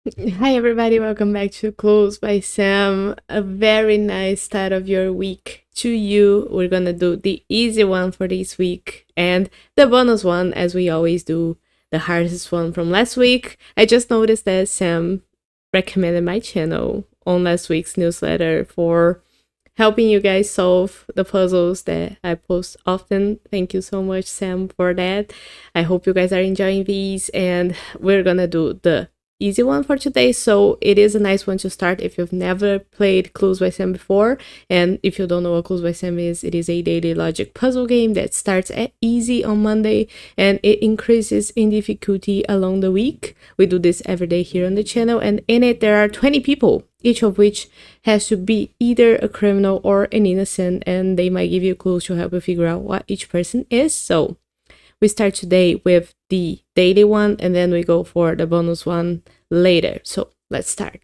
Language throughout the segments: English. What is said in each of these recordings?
Hi, everybody. Welcome back to Close by Sam. A very nice start of your week to you. We're gonna do the easy one for this week and the bonus one, as we always do, the hardest one from last week. I just noticed that Sam recommended my channel on last week's newsletter for helping you guys solve the puzzles that I post often. Thank you so much, Sam, for that. I hope you guys are enjoying these, and we're gonna do the easy one for today. So it is a nice one to start if you've never played Clues by Sam before. And if you don't know what Clues by Sam is, it is a daily logic puzzle game that starts at easy on Monday and it increases in difficulty along the week. We do this every day here on the channel, and in it there are 20 people, each of which has to be either a criminal or an innocent, and they might give you clues to help you figure out what each person is. So we start today with the daily one, and then we go for the bonus one later. So let's start.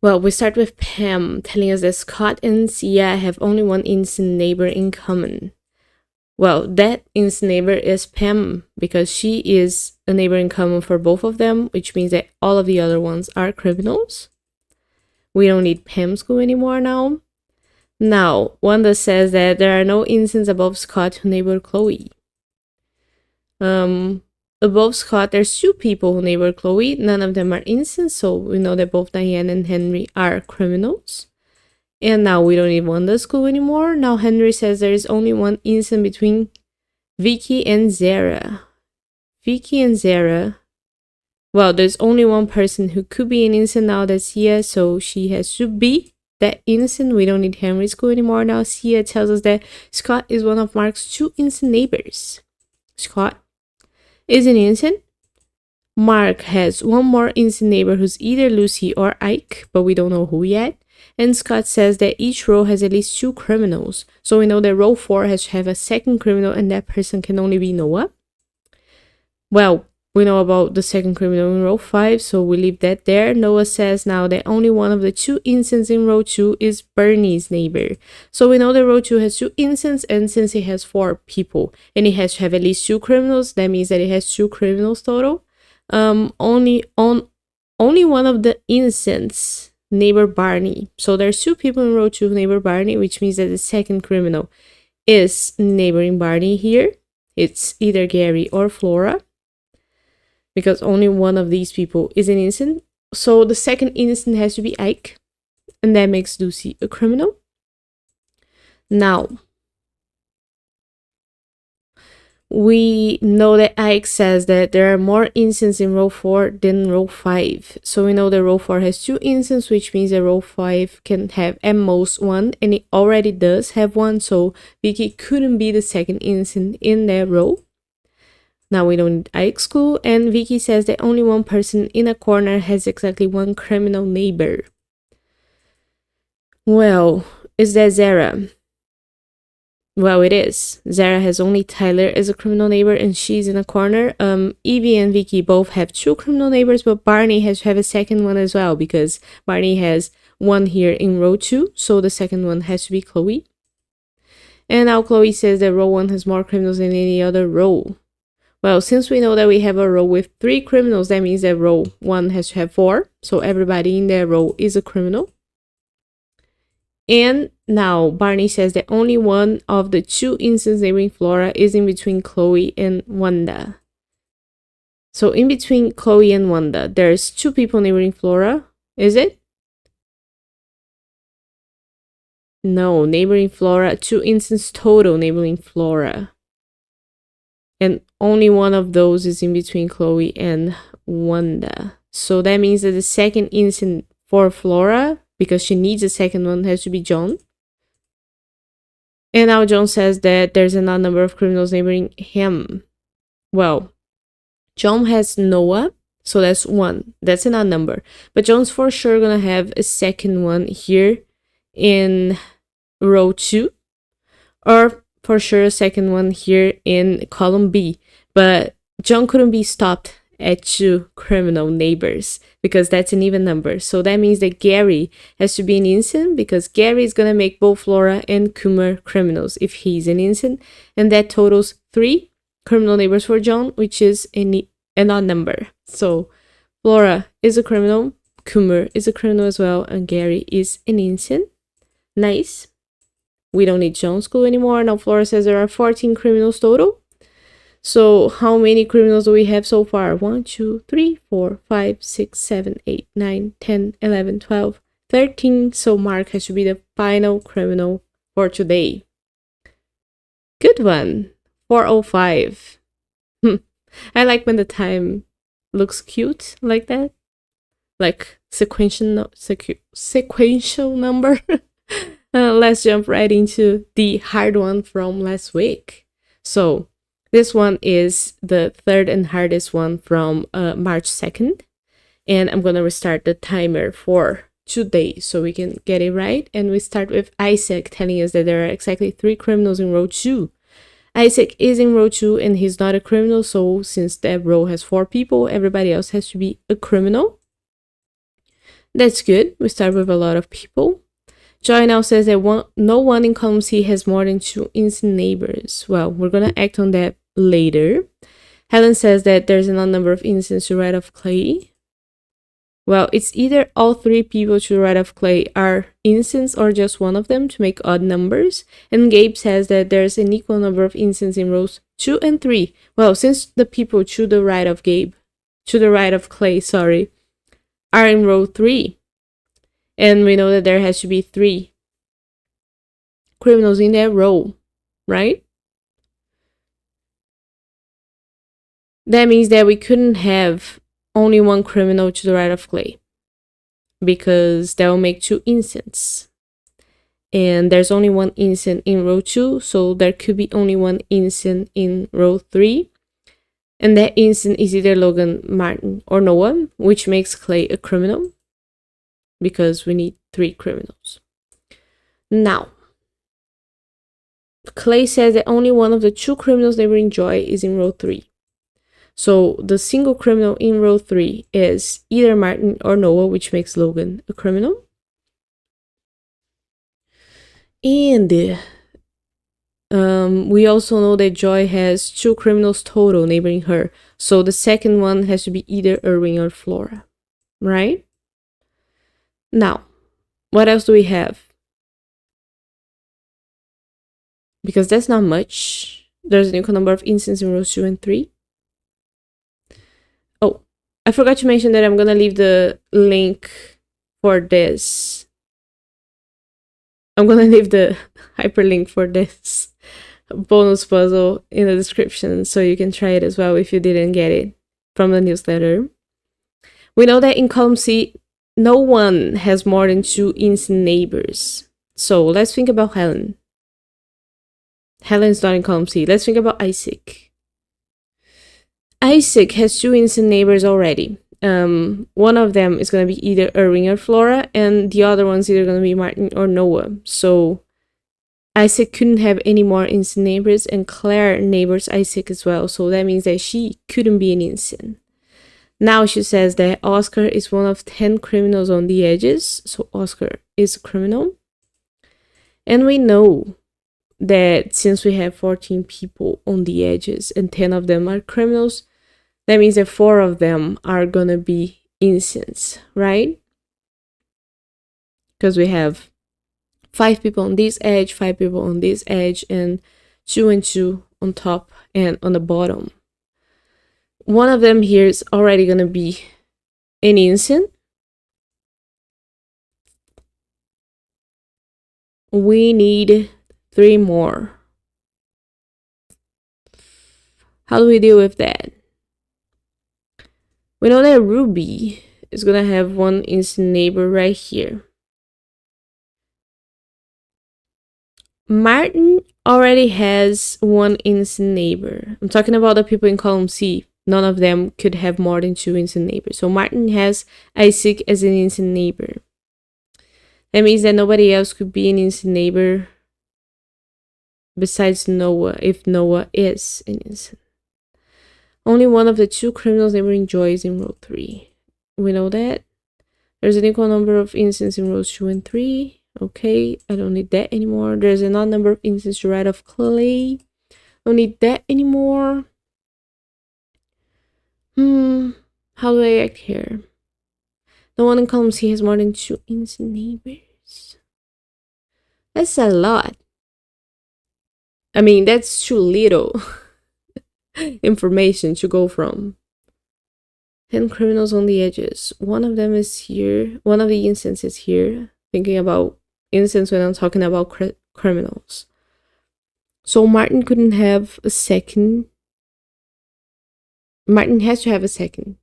Well, we start with Pam telling us that Scott and Sia have only one innocent neighbor in common. Well, that innocent neighbor is Pam because she is a neighbor in common for both of them, which means that all of the other ones are criminals. We don't need Pam's clue anymore now. Now, Wanda says that there are no innocents above Scott who neighbor Chloe. Above Scott, there's two people who neighbor Chloe. None of them are innocent, so we know that both Diane and Henry are criminals. And now we don't need Wanda's clue anymore. Now Henry says there is only one innocent between Vicky and Zara. Vicky and Zara. Well, there's only one person who could be an innocent now, that's Sia, so she has to be that innocent. We don't need Henry's clue anymore. Now Sia tells us that Scott is one of Mark's two innocent neighbors. Scott is an innocent. Mark has one more innocent neighbor who's either Lucy or Ike, but we don't know who yet. And Scott says that each row has at least two criminals. So we know that row 4 has to have a second criminal, and that person can only be Noah. Well, we know about the second criminal in row 5, so we leave that there. Noah says now that only one of the two innocents in row 2 is Bernie's neighbor. So we know that row 2 has two innocents, and since it has 4 people and it has to have at least 2 criminals, that means that it has 2 criminals total. Only one of the innocents neighbor Barney. So there's 2 people in row 2 neighbor Barney, which means that the second criminal is neighboring Barney here. It's either Gary or Flora, because only one of these people is an innocent. So the second innocent has to be Ike, and that makes Lucy a criminal. Now, we know that Ike says that there are more innocents in row 4 than row 5. So we know that row 4 has 2 innocents, which means that row 5 can have at most 1, and it already does have 1, so Vicky couldn't be the second innocent in that row. Now we don't need Ike's clue, and Vicky says that only one person in a corner has exactly 1 criminal neighbor. Well, is that Zara? Well, it is. Zara has only Tyler as a criminal neighbor, and she's in a corner. Evie and Vicky both have 2 criminal neighbors, but Barney has to have a second one as well, because Barney has 1 here in row 2, so the second one has to be Chloe. And now Chloe says that row 1 has more criminals than any other row. Well, since we know that we have a row with 3 criminals, that means that row 1 has to have 4, so everybody in that row is a criminal. And now Barney says that only one of the 2 instances neighboring Flora is in between Chloe and Wanda. So in between Chloe and Wanda, there's 2 people neighboring Flora, is it? No, neighboring Flora, 2 instances total neighboring Flora. And only one of those is in between Chloe and Wanda. So that means that the second instant for Flora, because she needs a second one, has to be John. And now John says that there's an odd number of criminals neighboring him. Well, John has Noah, so that's 1. That's an odd number. But John's for sure gonna have a second one here in row 2. Or for sure a second one here in column B. But John couldn't be stopped at 2 criminal neighbors because that's an even number. So that means that Gary has to be an innocent, because Gary is going to make both Flora and Kumar criminals if he's an innocent. And that totals 3 criminal neighbors for John, which is an odd number. So Flora is a criminal. Kumar is a criminal as well. And Gary is an innocent. Nice. We don't need John's clue anymore. Now Flora says there are 14 criminals total. So how many criminals do we have so far? 1, 2, 3, 4, 5, 6, 7, 8, 9, 10, 11, 12, 13. So Mark has to be the final criminal for today. Good one. 4:05. I like when the time looks cute like that. Like sequential number. Let's jump right into the hard one from last week. So this one is the third and hardest one from March 2nd. And I'm going to restart the timer for today so we can get it right. And we start with Isaac telling us that there are exactly 3 criminals in row 2. Isaac is in row 2 and he's not a criminal. So since that row has 4 people, everybody else has to be a criminal. That's good. We start with a lot of people. Joy now says that no one in column C has more than 2 innocent neighbors. Well, we're going to act on that later. Helen says that there's an odd number of innocents to the right of Clay. Well, it's either all 3 people to the right of Clay are innocents or just one of them to make odd numbers. And Gabe says that there's an equal number of innocents in rows 2 and 3. Well, since the people to the right of Clay, are in row 3. And we know that there has to be 3 criminals in that row, right? That means that we couldn't have only 1 criminal to the right of Clay, because that will make 2 innocents. And there's only 1 innocent in row 2, so there could be only 1 innocent in row 3. And that innocent is either Logan, Martin, or Noah, which makes Clay a criminal, because we need 3 criminals. Now, Clay says that only one of the 2 criminals they will enjoy is in row 3. So the single criminal in row 3 is either Martin or Noah, which makes Logan a criminal. And we also know that Joy has 2 criminals total neighboring her. So the second one has to be either Irving or Flora, right? Now, what else do we have? Because that's not much. There's an equal number of instances in rows 2 and 3. Oh, I forgot to mention that I'm going to leave the link for this. I'm going to leave the hyperlink for this bonus puzzle in the description so you can try it as well if you didn't get it from the newsletter. We know that in column C, no one has more than 2 innocent neighbors. So let's think about Helen. Helen's not in column C. Let's think about Isaac. Isaac has 2 innocent neighbors already. One of them is going to be either Irving or Flora, and the other one's either going to be Martin or Noah. So Isaac couldn't have any more innocent neighbors, and Claire neighbors Isaac as well. So that means that she couldn't be an innocent. Now she says that Oscar is one of 10 criminals on the edges. So Oscar is a criminal. And we know that since we have 14 people on the edges and 10 of them are criminals, that means that 4 of them are gonna be innocents, right? Because we have 5 people on this edge, 5 people on this edge, and 2 and 2 on top and on the bottom. One of them here is already gonna be an innocent. We need 3 more. How do we deal with that? We know that Ruby is gonna have 1 innocent neighbor right here. Martin already has 1 innocent neighbor. I'm talking about the people in column C. None of them could have more than 2 innocent neighbors. So Martin has Isaac as an innocent neighbor. That means that nobody else could be an innocent neighbor besides Noah, if Noah is an innocent. Only one of the 2 criminals neighboring Joy is in row 3. We know that. There's an equal number of innocents in rows 2 and 3. Okay, I don't need that anymore. There's an odd number of innocents to right of Clay. Don't need that anymore. How do I act here? No one in column C has more than 2 innocent neighbors. That's a lot. I mean, that's too little information to go from. 10 criminals on the edges. One of them is here. One of the instances here. Thinking about instance when I'm talking about criminals. So Martin couldn't have a second. Martin has to have a second.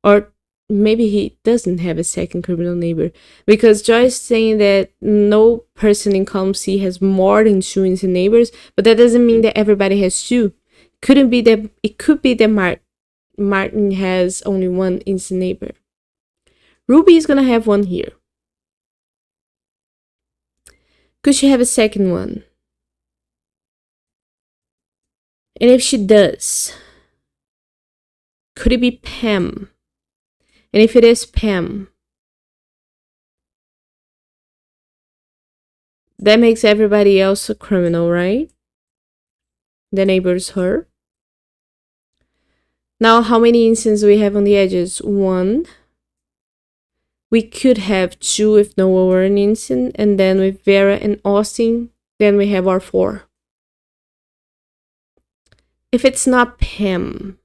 Or maybe he doesn't have a second criminal neighbor. Because Joyce is saying that no person in column C has more than 2 innocent neighbors. But that doesn't mean that everybody has 2. It could be that Martin has only 1 innocent neighbor. Ruby is gonna have 1 here. Could she have a second one? And if she does, could it be Pam? And if it is Pam, that makes everybody else a criminal, right? The neighbor's her. Now, how many instances we have on the edges? 1. We could have 2 if Noah were an instant, and then with Vera and Austin, then we have our 4. If it's not Pam,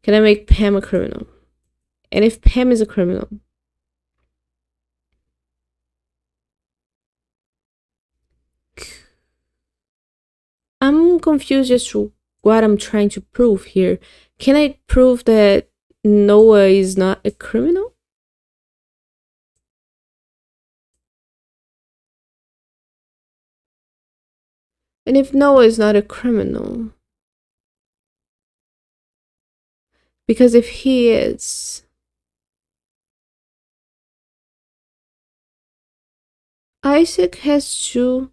can I make Pam a criminal? And if Pam is a criminal, I'm confused as to what I'm trying to prove here. Can I prove that Noah is not a criminal? And if Noah is not a criminal, because if he is, Isaac has 2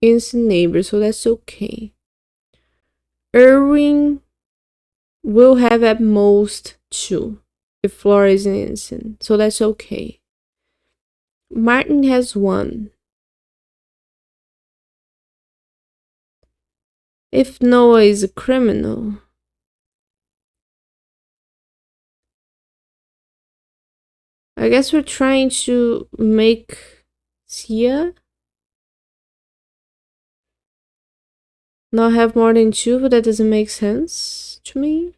innocent neighbors, so that's okay. Erwin will have at most 2 if Flora is an innocent, so that's okay. Martin has 1. If Noah is a criminal, I guess we're trying to make Sia not have more than 2, but that doesn't make sense to me.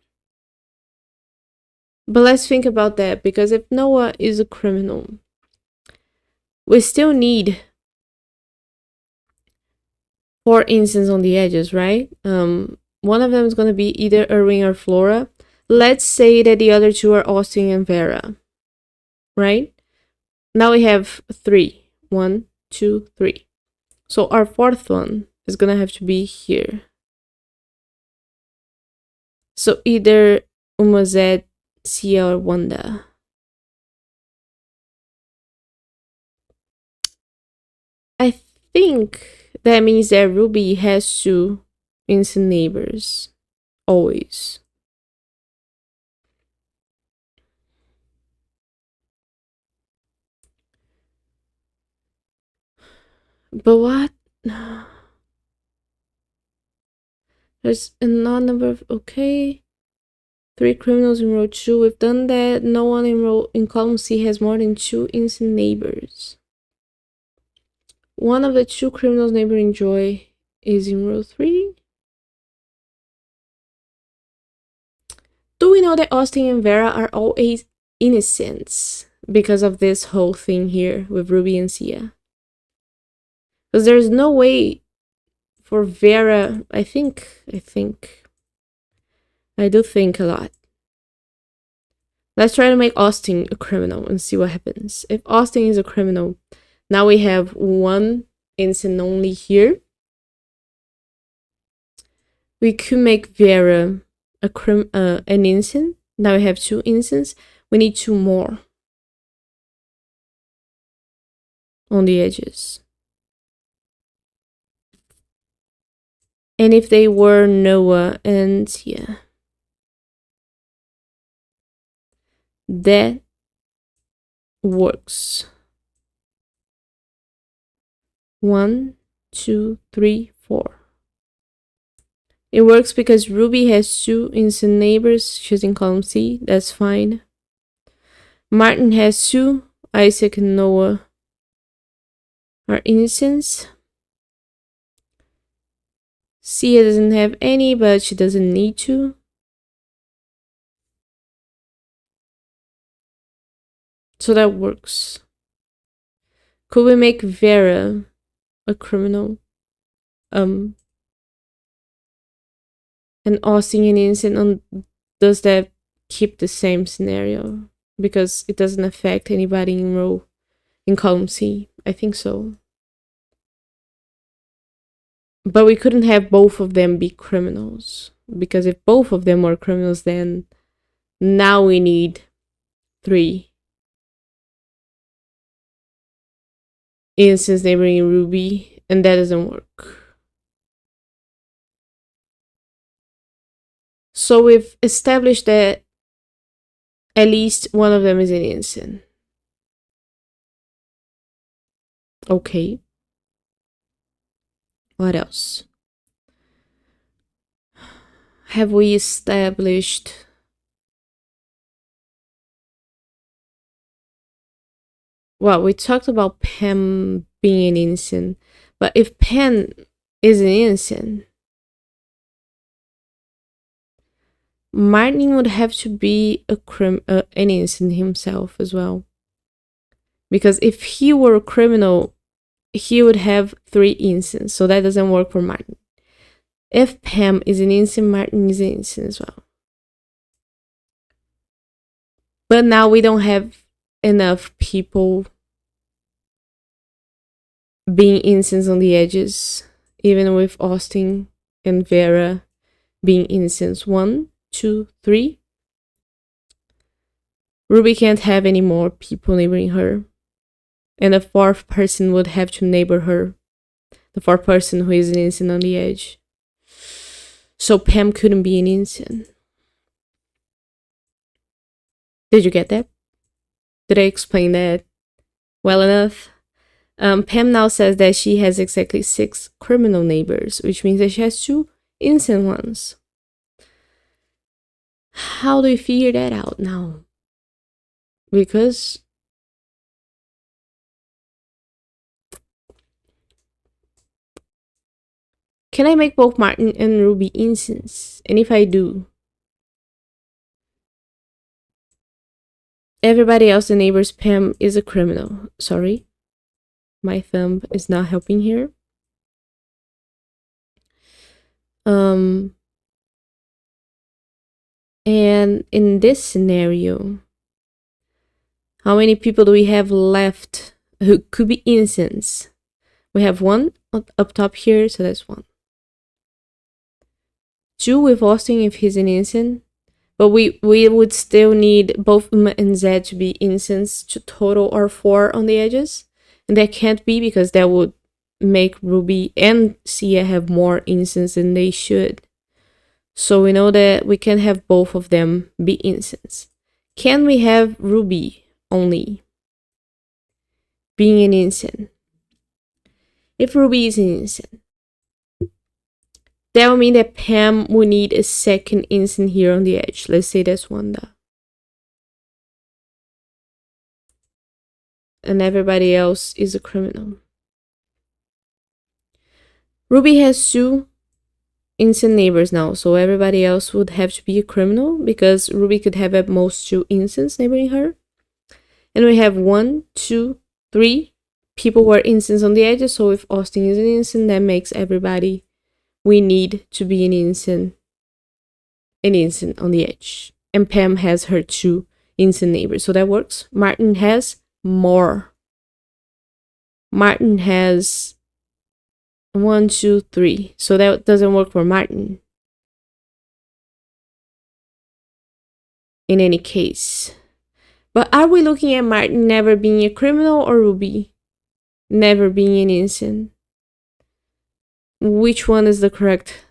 But let's think about that, because if Noah is a criminal, we still need 4 instances on the edges, right? One of them is going to be either Erwin or Flora. Let's say that the other 2 are Austin and Vera, right? Now we have 3. 1, 2, 3. So our 4th one is going to have to be here. So either Umazet, Sia, or Wanda. I think that means that Ruby has 2 innocent neighbors. Always. But what? There's a non-number of... Okay. 3 criminals in row 2. We've done that. No one in column C has more than 2 innocent neighbors. One of the 2 criminals neighboring Joy is in row 3. Do we know that Austin and Vera are always innocents because of this whole thing here with Ruby and Sia? Because there's no way for Vera... I do think a lot. Let's try to make Austin a criminal and see what happens. If Austin is a criminal, now we have 1 instant only here. We could make Vera an instant. Now we have 2 instants. We need 2 more on the edges. And if they were Noah and Sia, that works. 1, 2, 3, 4. It works because Ruby has 2 innocent neighbors. She's in column C. That's fine. Martin has 2. Isaac and Noah are innocents. Sia doesn't have any, but she doesn't need to. So that works. Could we make Vera a criminal? And Austin an innocent? Does that keep the same scenario? Because it doesn't affect anybody in column C. I think so. But we couldn't have both of them be criminals. Because if both of them were criminals, then now we need 3 innocents neighboring Ruby, and that doesn't work. So we've established that at least one of them is an innocent. Okay. What else? Have we established... Well, we talked about Pam being an innocent, but if Pam is an innocent, Martin would have to be an innocent himself as well. Because if he were a criminal, he would have 3 innocents, so that doesn't work for Martin. If Pam is an innocent, Martin is an innocent as well. But now we don't have enough people being innocents on the edges, even with Austin and Vera being innocents. 1, 2, 3. Ruby can't have any more people neighboring her. And the 4th person would have to neighbor her. The 4th person who is an innocent on the edge. So Pam couldn't be an innocent. Did you get that? Did I explain that well enough? Pam now says that she has exactly 6 criminal neighbors, which means that she has 2 innocent ones. How do we figure that out now? Because can I make both Martin and Ruby innocents? And if I do, everybody else, the neighbors, Pam is a criminal. Sorry. My thumb is not helping here. And in this scenario, how many people do we have left who could be innocents? We have 1 up top here, so that's 1. 2 with Austin if he's an innocent. But we would still need both Uma and Zed to be innocents to total our 4 on the edges. And that can't be because that would make Ruby and Sia have more innocents than they should. So we know that we can have both of them be innocents. Can we have Ruby only being an innocent? If Ruby is an innocent, that would mean that Pam would need a 2nd innocent here on the edge. Let's say that's Wanda. And everybody else is a criminal. Ruby has 2 innocent neighbors now, so everybody else would have to be a criminal because Ruby could have at most 2 innocents neighboring her. And we have 1, 2, 3 people who are innocents on the edges, so if Austin is an innocent, that makes everybody we need to be an innocent on the edge. And Pam has her 2 innocent neighbors, so that works. Martin has more. Martin has 1, 2, 3, so that doesn't work for Martin in any case. But are we looking at Martin never being a criminal or Ruby never being an innocent? Which one is the correct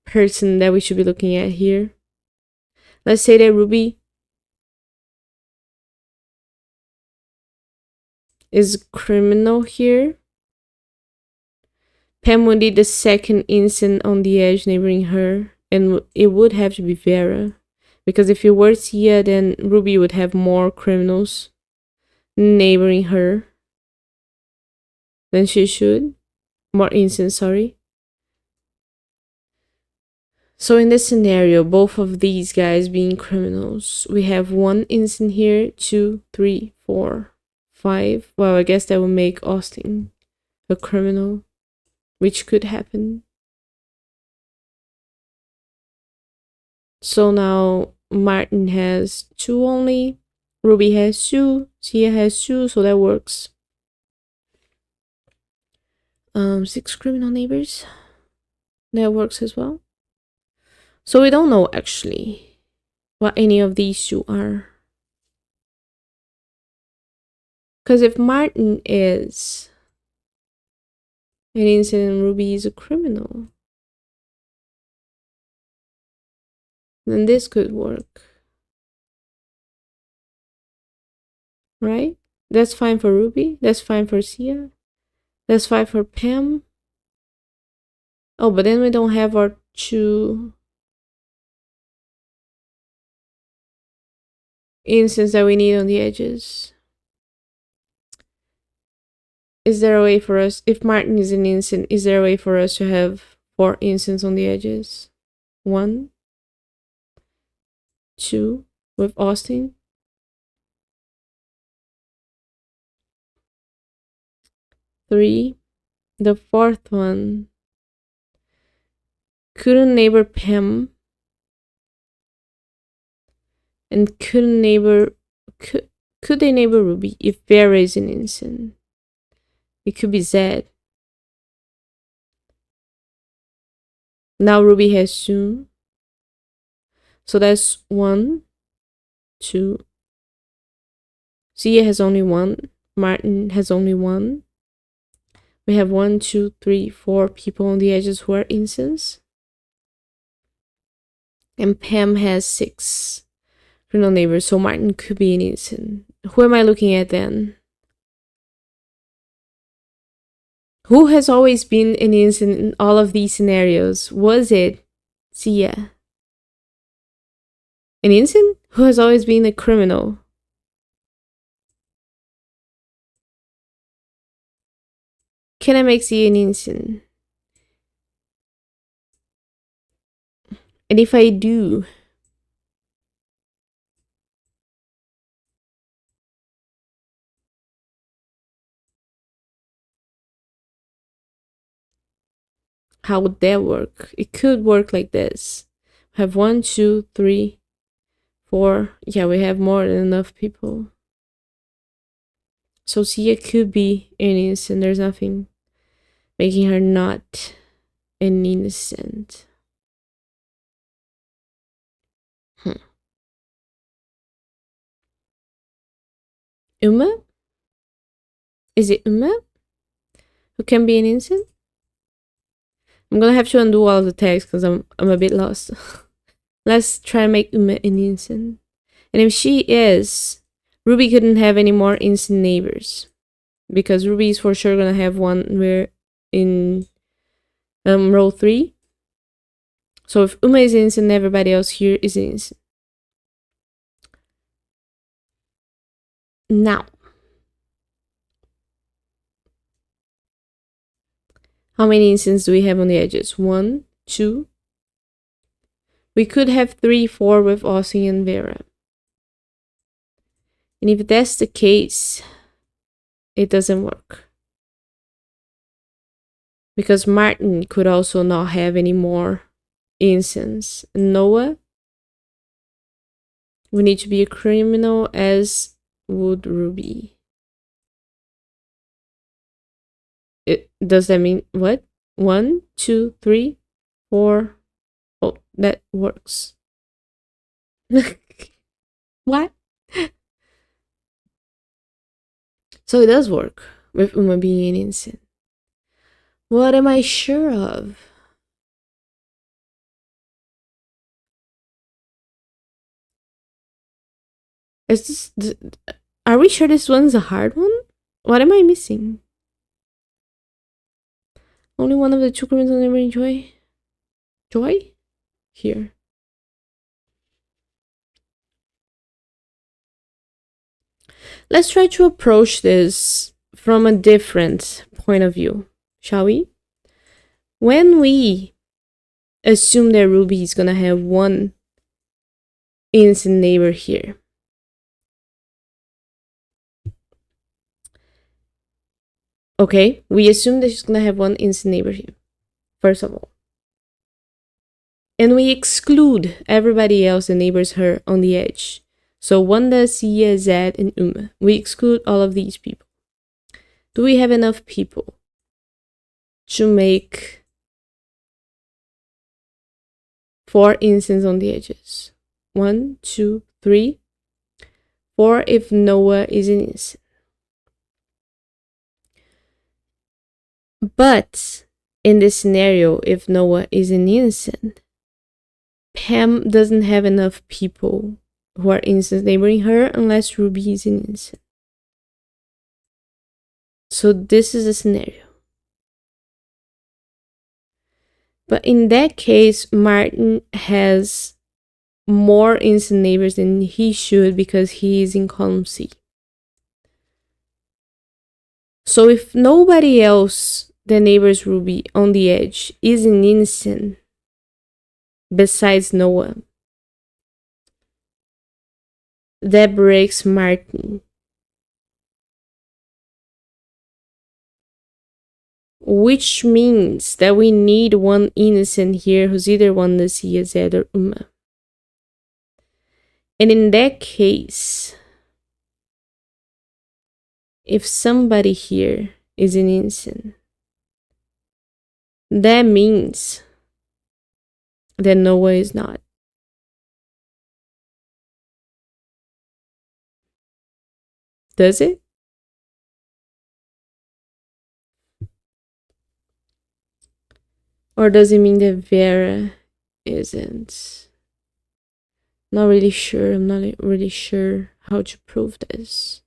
person that we should be looking at here? Let's say that Ruby is criminal here Pam would need the second innocent on the edge neighboring her, and it would have to be Vera. Because if it were Sia, then Ruby would have more criminals neighboring her than she should. More innocent, sorry. So in this scenario, both of these guys being criminals, we have one innocent here, 2, 3, 4, 5. Well, I guess that would make Austin a criminal, which could happen. So now Martin has 2 only, Ruby has 2, Sia has 2, so that works. 6 criminal neighbors. That works as well. So we don't know actually what any of these 2 are. Because if Martin is an innocent and Ruby is a criminal, then this could work. Right? That's fine for Ruby. That's fine for Sia. That's fine for Pam. Oh, but then we don't have our 2 innocents that we need on the edges. Is there a way for us, if Martin is an innocent, is there a way for us to have 4 innocents on the edges? 1, 2 with Austin. 3. The 4th one. Couldn't neighbor Pam. And couldn't neighbor, could they neighbor Ruby if Vera is an innocent? It could be Zed. Now Ruby has 2. So that's 1, 2. Sia has only 1. Martin has only 1. We have 1, 2, 3, 4 people on the edges who are innocents. And Pam has 6 criminal neighbors, so Martin could be an innocent. Who am I looking at then? Who has always been an innocent in all of these scenarios? Was it Sia? An innocent who has always been a criminal? Can I make Sia an innocent? And if I do, how would that work? It could work like this. We have 1, 2, 3, 4. Yeah, we have more than enough people. So Sia could be an innocent. There's nothing making her not an innocent. Uma? Is it Uma who can be an innocent? I'm gonna have to undo all of the text because I'm a bit lost. Let's try and make Uma an innocent. And if she is, Ruby couldn't have any more innocent neighbors. Because Ruby is for sure gonna have one where in row 3. So if Uma is innocent, everybody else here is innocent. Now, how many innocents do we have on the edges? 1, 2. We could have 3, 4 with Austin and Vera. And if that's the case, it doesn't work. Because Martin could also not have any more innocents. Noah would need to be a criminal, as would Ruby. Does that mean what? 1, 2, 3, 4. Oh, that works. What? So it does work with Uma being an innocent. What am I sure of? Is this? Are we sure this one's a hard one? What am I missing? Only one of the two criminals never enjoy. Joy? Here. Let's try to approach this from a different point of view, shall we? When we assume that Ruby is gonna have one innocent neighbor here, okay, we assume that she's gonna have one innocent neighbor here, first of all. And we exclude everybody else that neighbors her on the edge. So Wanda, Sia, Zed, and Uma. We exclude all of these people. Do we have enough people to make 4 innocents on the edges? 1, 2, 3, 4 if Noah is an innocent. But in this scenario, if Noah is an innocent, Pam doesn't have enough people who are innocent neighboring her unless Ruby is an innocent. So this is a scenario. But in that case, Martin has more innocent neighbors than he should because he is in column C. So if nobody else that neighbors Ruby on the edge is an innocent besides Noah, that breaks Martin. Which means that we need one innocent here who's either Wanda, Sia, Zed, or Uma. And in that case, if somebody here is an innocent, that means that Noah is not. Does it? Or does it mean that Vera isn't? Not really sure. I'm not really sure how to prove this.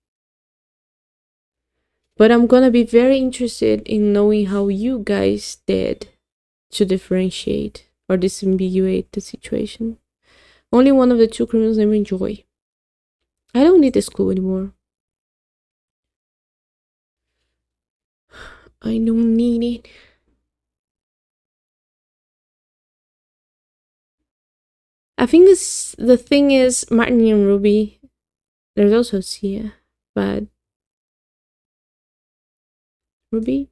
But I'm gonna be very interested in knowing how you guys did to differentiate or disambiguate the situation. Only one of the two criminals never enjoy. I don't need this clue anymore. I don't need it. I think the thing is Martin and Ruby. There's also Sia, but Ruby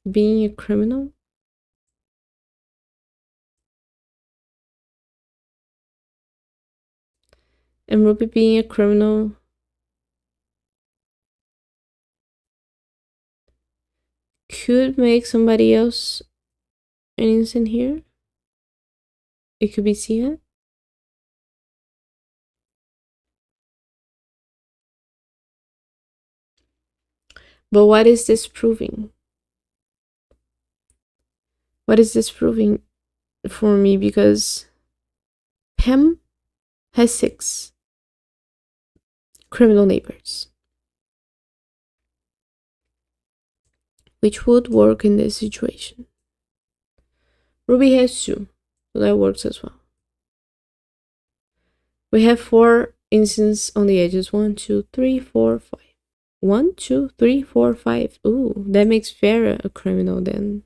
being a criminal. And Ruby being a criminal could make somebody else an innocent here. It could be Sia. But what is this proving? What is this proving for me? Because Pam has 6 criminal neighbors, which would work in this situation. Ruby has 2, so that works as well. We have 4 innocents on the edges. 1, 2, 3, 4, 5. 1, 2, 3, 4, 5. Ooh, that makes Vera a criminal then.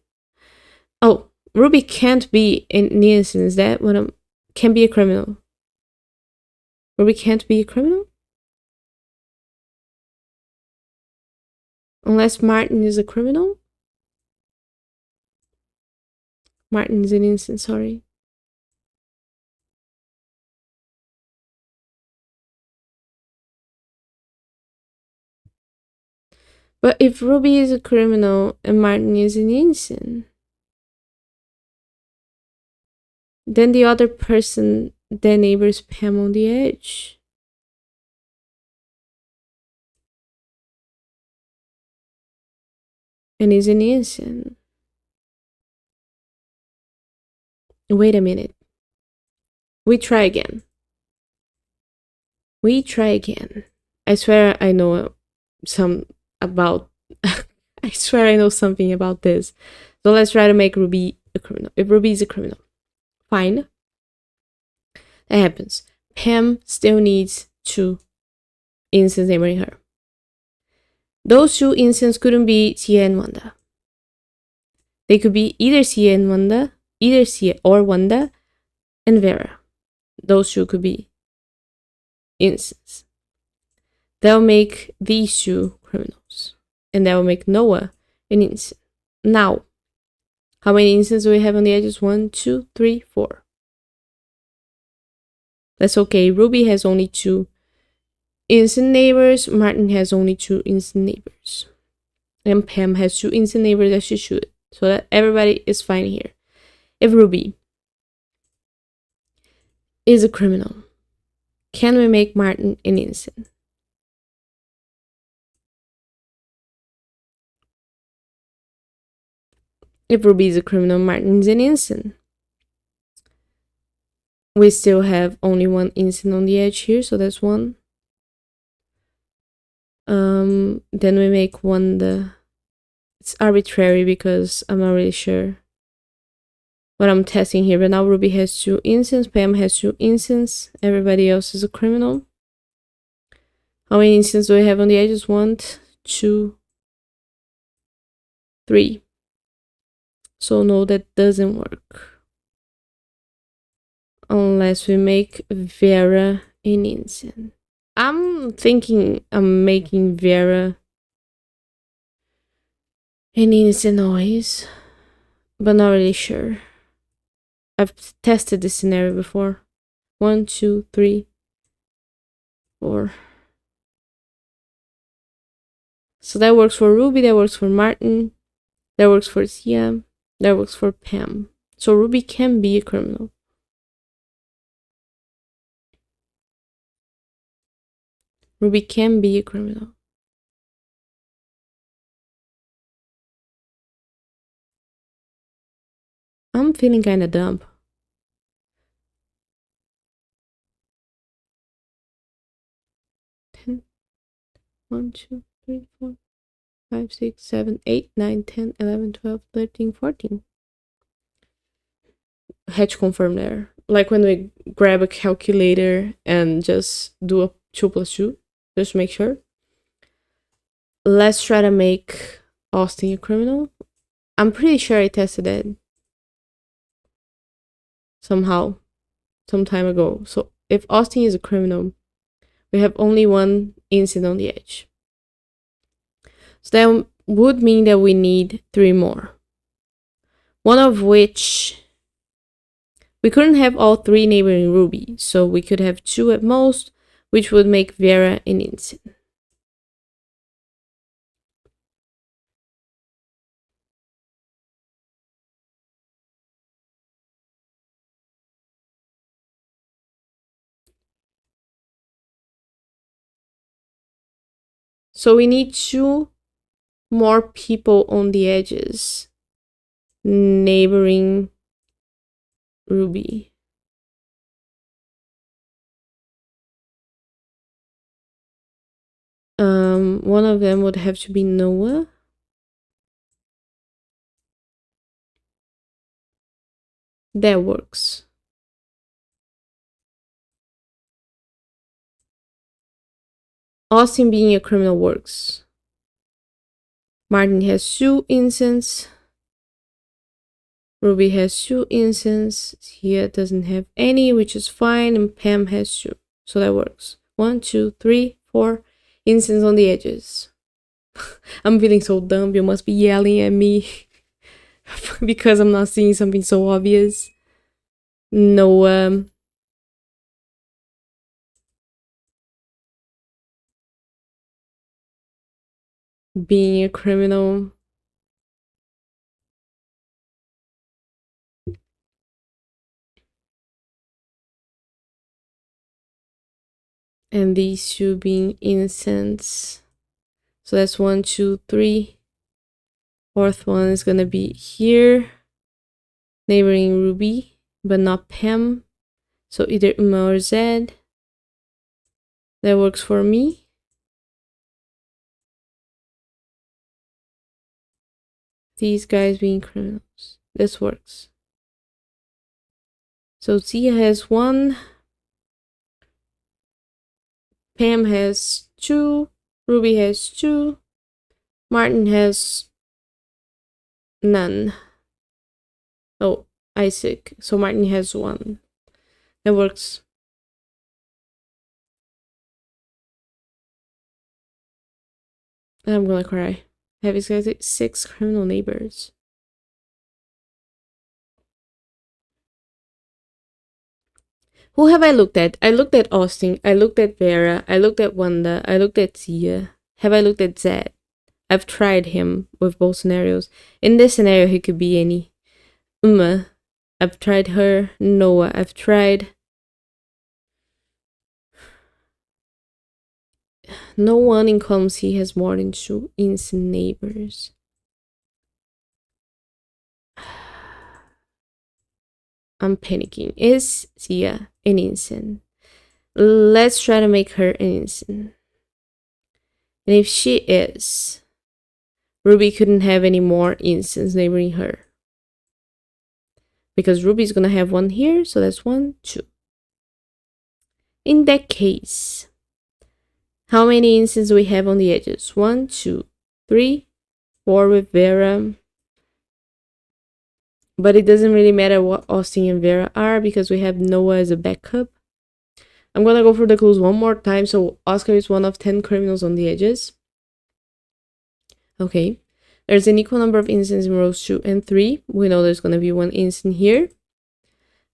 Oh, Ruby can't be an innocent. Is that what I'm... Can be a criminal. Ruby can't be a criminal? Unless Martin is a criminal? Martin is an innocent, sorry. But if Ruby is a criminal and Martin is an innocent, then the other person that neighbors Pam on the edge. And is an innocent. Wait a minute. We try again. We try again. I swear I know some about I swear I know something about this. So let's try to make Ruby a criminal. If Ruby is a criminal, fine. That happens. Pam still needs 2 instances neighboring her. Those 2 instances couldn't be Tia and Wanda. They could be either Tia and Wanda, either Tia or Wanda and Vera. Those 2 could be instances. That'll make these 2 criminals. And that will make Noah an instant. Now, how many instances do we have on the edges? 1, 2, 3, 4. That's okay. Ruby has only 2 instant neighbors. Martin has only 2 instant neighbors. And Pam has 2 instant neighbors as she should. So that everybody is fine here. If Ruby is a criminal, can we make Martin an instant? If Ruby is a criminal, Martin's an instant. We still have only 1 instant on the edge here, so that's 1. Then we make Wanda. It's arbitrary because I'm not really sure what I'm testing here. But now Ruby has 2 instances, Pam has 2 instances, everybody else is a criminal. How many instances do we have on the edges? 1, 2, 3. So no, that doesn't work. Unless we make Vera an instant. I'm thinking I'm making Vera an instant noise, but not really sure. I've tested this scenario before. 1, 2, 3, 4. So that works for Ruby, that works for Martin, that works for Tia, that works for Pam. So Ruby can be a criminal. Ruby can be a criminal. I'm feeling kinda dumb. Ten. 1, 2, 3, 4, 5, 6, 7, 8, 9, 10, 11, 12, 13, 14. Had to confirm there. Like when we grab a calculator and just do a 2 plus 2, just to make sure. Let's try to make Austin a criminal. I'm pretty sure I tested it somehow, some time ago. So if Austin is a criminal, we have only 1 incident on the edge. So that would mean that we need 3 more. One of which, we couldn't have all 3 neighboring Ruby, so we could have 2 at most, which would make Vera an instant. So we need 2 more people on the edges neighboring Ruby. One of them would have to be Noah. That works. Austin being a criminal works. Martin has 2 instances. Ruby has 2 instances. Tia doesn't have any, which is fine. And Pam has 2. So that works. 1, 2, 3, 4 instances on the edges. I'm feeling so dumb. You must be yelling at me because I'm not seeing something so obvious. No, being a criminal. And these 2 being innocents. So that's 1, 2, 3. 4th one is gonna be here, neighboring Ruby, but not Pam. So either Uma or Zed. That works for me. these guys being criminals. This works. So Tia has 1. Pam has 2. Ruby has 2. Martin has none. Oh, Isaac. So Martin has 1. That works. I'm gonna cry. I have exactly 6 criminal neighbors. Who have I looked at? I looked at Austin. I looked at Vera. I looked at Wanda. I looked at Tia. Have I looked at Zed? I've tried him with both scenarios. In this scenario, he could be any. Uma. I've tried her. Noah. I've tried. No one in column C has more than 2 instant neighbors. I'm panicking. Is Tia an instant? Let's try to make her an instant. And if she is, Ruby couldn't have any more instants neighboring her. Because Ruby's gonna have 1 here, so that's 1, 2. In that case, how many instances do we have on the edges? 1, 2, 3, 4 with Vera. But it doesn't really matter what Austin and Vera are because we have Noah as a backup. I'm gonna go for the clues one more time. So Oscar is 1 of 10 criminals on the edges. Okay. There's an equal number of instances in rows 2 and 3. We know there's gonna be 1 instant here.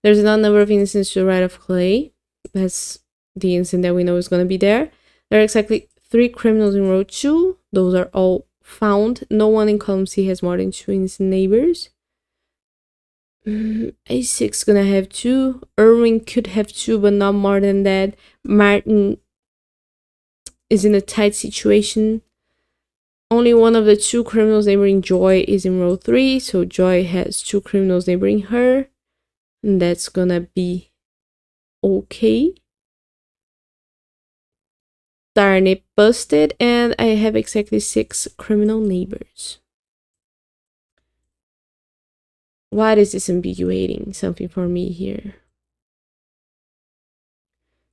There's an odd number of instances to the right of Clay. That's the instant that we know is gonna be there. There are exactly 3 criminals in row 2. Those are all found. No one in column C has more than 2 instant neighbors. A6 gonna have 2. Irwin could have 2, but not more than that. Martin is in a tight situation. Only one of the 2 criminals neighboring Joy is in row 3, so Joy has 2 criminals neighboring her. And that's gonna be okay. Darn it, busted, and I have exactly 6 criminal neighbors. What is this ambiguating something for me here?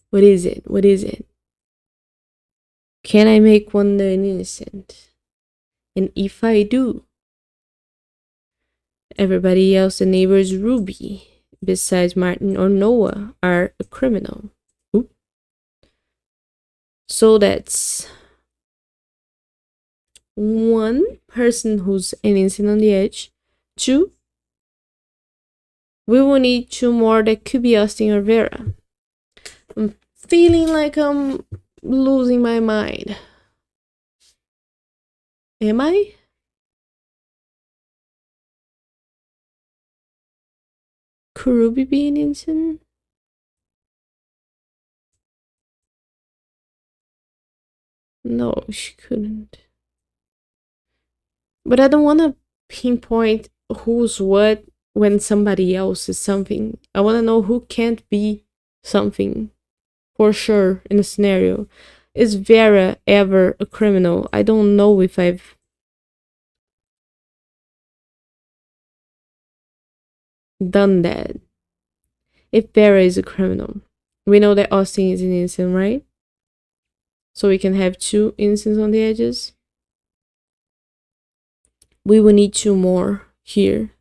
What is it? What is it? Can I make Wanda an innocent? And if I do, everybody else, the neighbors Ruby, besides Martin or Noah, are a criminal. Oop. So that's 1 person who's an innocent on the edge. 2. We will need 2 more that could be Austin or Vera. I'm feeling like I'm losing my mind. Am I? Could Ruby be an instant? No, she couldn't. But I don't want to pinpoint who's what when somebody else is something. I want to know who can't be something for sure in a scenario. Is Vera ever a criminal? I don't know if I've done that. If Vera is a criminal, we know that Austin is an innocent, right? So we can have 2 innocents on the edges. We will need 2 more here,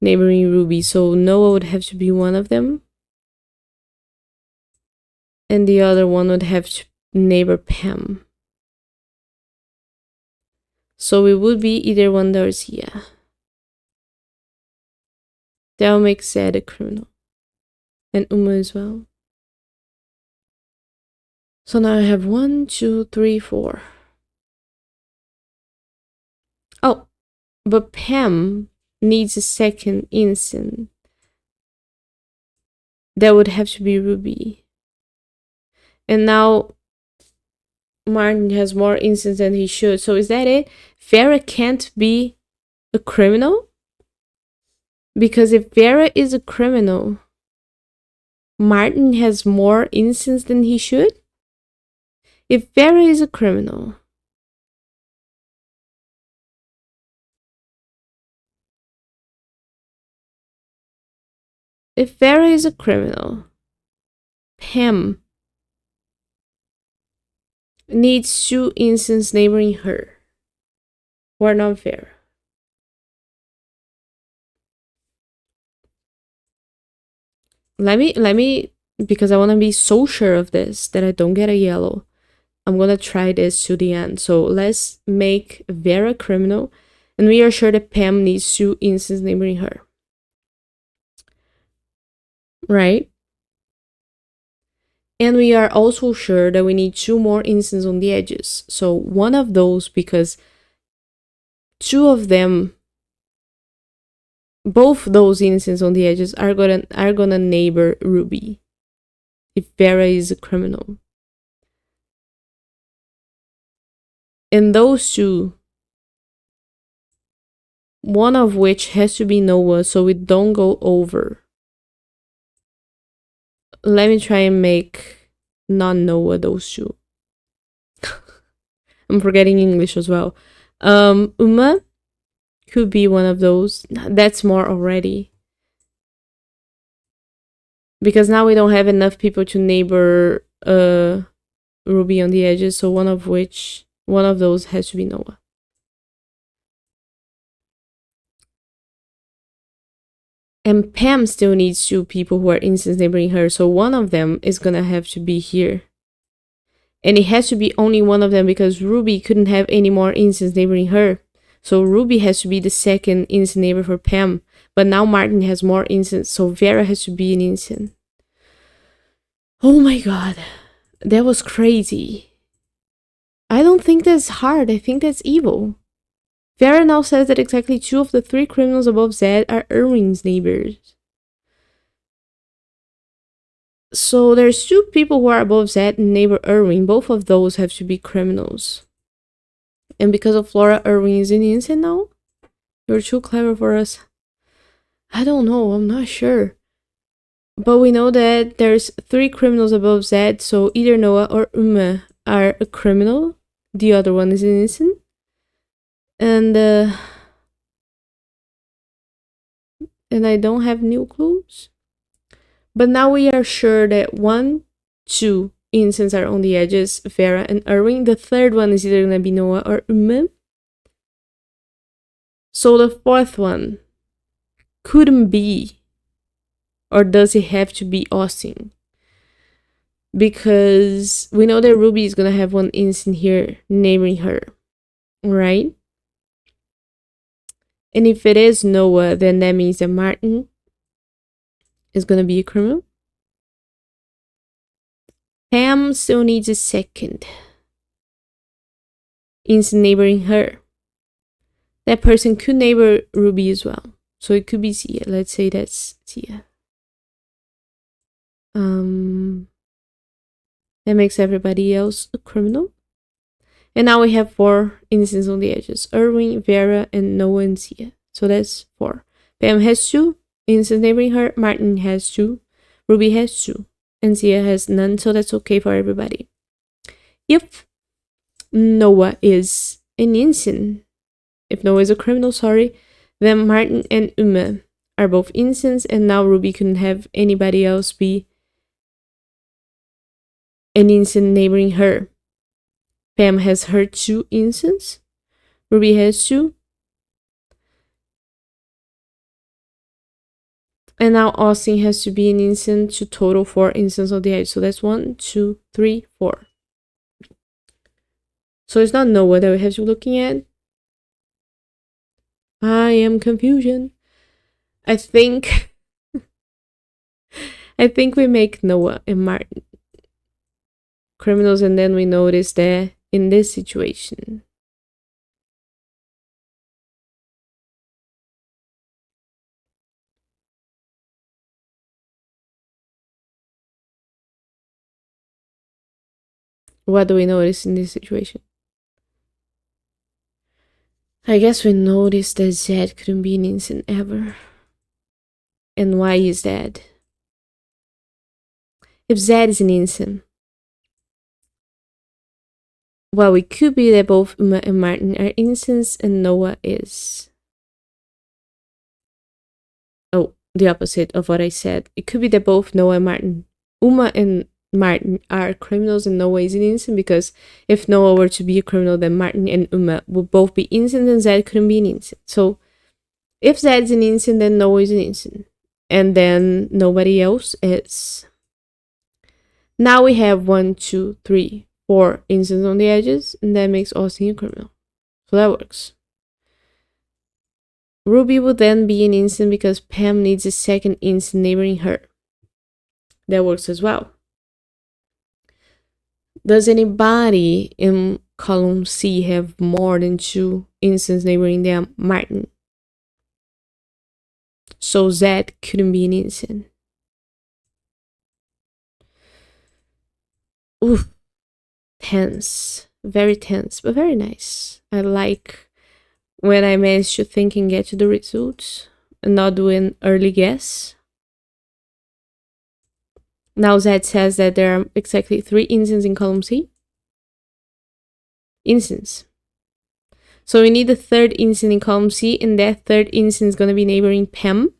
neighboring Ruby. So Noah would have to be one of them. And the other one would have to neighbor Pam. So it would be either Wanda or Tia. That will make Zed a criminal. And Uma as well. So now I have 1, 2, 3, 4. Oh, but Pam needs a second instant. That would have to be Ruby. And now Martin has more instants than he should. So is that it? Vera can't be a criminal? Because if Vera is a criminal, Martin has more instants than he should? If Vera is a criminal, If Vera is a criminal, Pam needs 2 instances neighboring her who are not Vera. Let me, because I want to be so sure of this that I don't get a yellow. I'm gonna try this to the end. So let's make Vera criminal, and we are sure that Pam needs 2 instances neighboring her. Right? And we are also sure that we need 2 more instances on the edges. So one of those, because 2 of them, both those instances on the edges are gonna neighbor Ruby if Vera is a criminal. And those 2, one of which has to be Noah, so we don't go over. Let me try and make non-Noah those 2. I'm forgetting English as well. Uma could be one of those. That's more already. Because now we don't have enough people to neighbor Ruby on the edges, so one of those has to be Noah. And Pam still needs 2 people who are instance neighboring her, so one of them is gonna have to be here. And it has to be only one of them because Ruby couldn't have any more instance neighboring her. So Ruby has to be the second instance neighbor for Pam. But now Martin has more instance, so Vera has to be an instant. Oh my god. That was crazy. I don't think that's hard. I think that's evil. Vera now says that exactly 2 of the 3 criminals above Zed are Erwin's neighbors. So there's 2 people who are above Zed and neighbor Erwin. Both of those have to be criminals. And because of Flora, Erwin is an innocent now? You're too clever for us. I don't know, I'm not sure. But we know that there's 3 criminals above Zed, so either Noah or Uma are a criminal. The other one is innocent. And I don't have new clues. But now we are sure that 1, 2 instances are on the edges, Vera and Erwin. The third one is either going to be Noah or Uma. So the 4th one couldn't be, or does it have to be Austin? Because we know that Ruby is going to have 1 instant here neighboring her, right? And if it is Noah, then that means that Martin is going to be a criminal. Pam still needs a second instant neighboring her. That person could neighbor Ruby as well. So it could be Zia. Let's say that's Zia. That makes everybody else a criminal. And now we have 4 instances on the edges. Erwin, Vera, and Noah and Zia. So that's 4. Pam has 2 instances neighboring her. Martin has 2. Ruby has 2. And Zia has none, so that's okay for everybody. If Noah is an innocent, if Noah is a criminal, sorry, then Martin and Uma are both innocents, and now Ruby couldn't have anybody else be an innocent neighboring her. Pam has her 2 instances. Ruby has 2. And now Austin has to be an instant to total 4 instances on the edge. So that's 1, 2, 3, 4. So it's not Noah that we have to be looking at. I am confusion. I think we make Noah and Martin criminals, and then we notice that in this situation, what do we notice in this situation? I guess we noticed that Zed couldn't be an instant ever. And why is that? If Zed is an instant, well, it could be that both Uma and Martin are instants and Noah is. Oh, the opposite of what I said. It could be that both Noah and Martin, Uma and Martin are criminals and Noah is an innocent, because if Noah were to be a criminal, then Martin and Uma would both be innocent and Zed couldn't be an innocent. So if Zed's an innocent, then Noah is an innocent. And then nobody else is. Now we have 1, 2, 3, 4 innocents on the edges, and that makes Austin a criminal. So that works. Ruby would then be an innocent because Pam needs a second innocent neighboring her. That works as well. Does anybody in column C have more than 2 innocents neighboring them? Martin. So Zed couldn't be an innocent. Oof. Tense. Very tense, but very nice. I like when I manage to think and get to the results and not do an early guess. Now Zed says that there are exactly 3 innocents in column C. Innocents. So we need the 3rd innocent in column C, and that 3rd innocent is going to be neighboring Pam,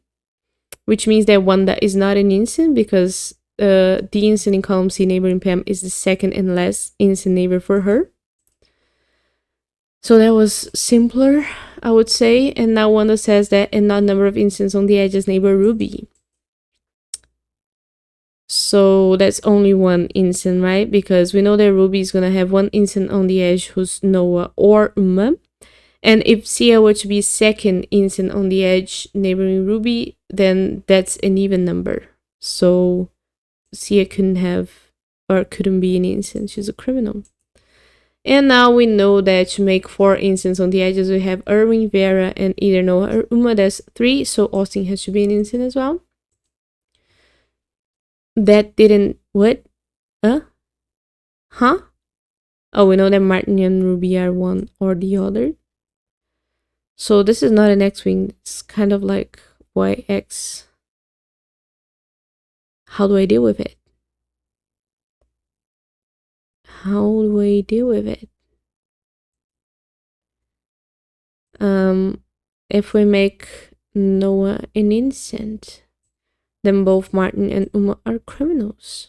which means that Wanda is not an innocent, because the innocent in column C neighboring Pam is the 2nd and last innocent neighbor for her. So that was simpler, I would say. And now Wanda says that an odd number of innocents on the edges neighbor Ruby. So that's only 1 innocent, right? Because we know that Ruby is going to have 1 innocent on the edge who's Noah or Uma. And if Sia were to be 2nd innocent on the edge neighboring Ruby, then that's an even number. So Sia couldn't have, or couldn't be an innocent. She's a criminal. And now we know that to make 4 innocents on the edges, we have Erwin, Vera, and either Noah or Uma. That's 3, so Austin has to be an innocent as well. That didn't... what? Huh? Oh, we know that Martin and Ruby are one or the other. So this is not an X-Wing. It's kind of like YX. How do I deal with it? How do I deal with it? If we make Noah an innocent, then both Martin and Uma are criminals.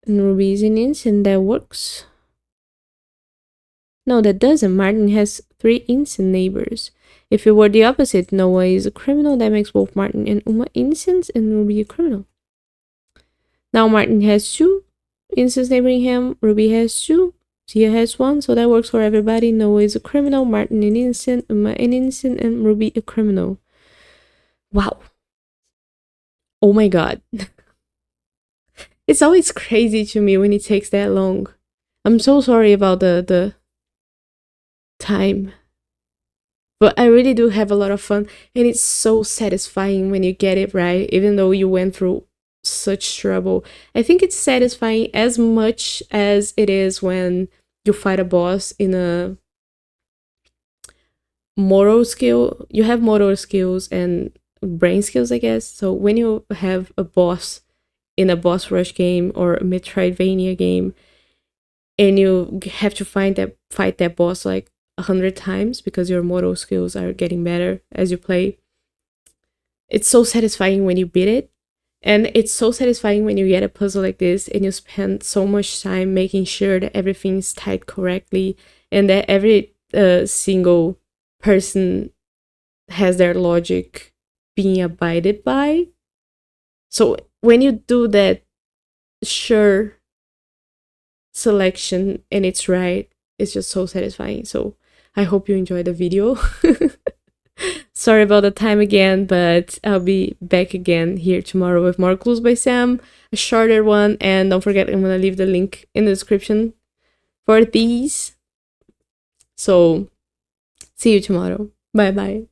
And Ruby is an innocent. That works. No, that doesn't. Martin has 3 innocent neighbors. If it were the opposite, Noah is a criminal, that makes both Martin and Uma innocents and Ruby a criminal. Now Martin has 2 innocents neighboring him, Ruby has 2, Tia has 1, so that works for everybody. Noah is a criminal, Martin an innocent, Uma an innocent, and Ruby a criminal. Wow. Oh my god. It's always crazy to me when it takes that long. I'm so sorry about the time. But I really do have a lot of fun, and it's so satisfying when you get it right, even though you went through such trouble. I think it's satisfying as much as it is when you fight a boss in a moral skill. You have motor skills and brain skills, I guess. So when you have a boss in a boss rush game or a Metroidvania game, and you have to fight that boss like 100 times because your motor skills are getting better as you play. It's so satisfying when you beat it, and it's so satisfying when you get a puzzle like this and you spend so much time making sure that everything's tied correctly and that every single person has their logic being abided by. So when you do that sure selection and it's right, it's just so satisfying. So I hope you enjoyed the video. Sorry about the time again, but I'll be back again here tomorrow with more Clues by Sam, a shorter one, and don't forget I'm gonna leave the link in the description for these. So see you tomorrow. Bye bye.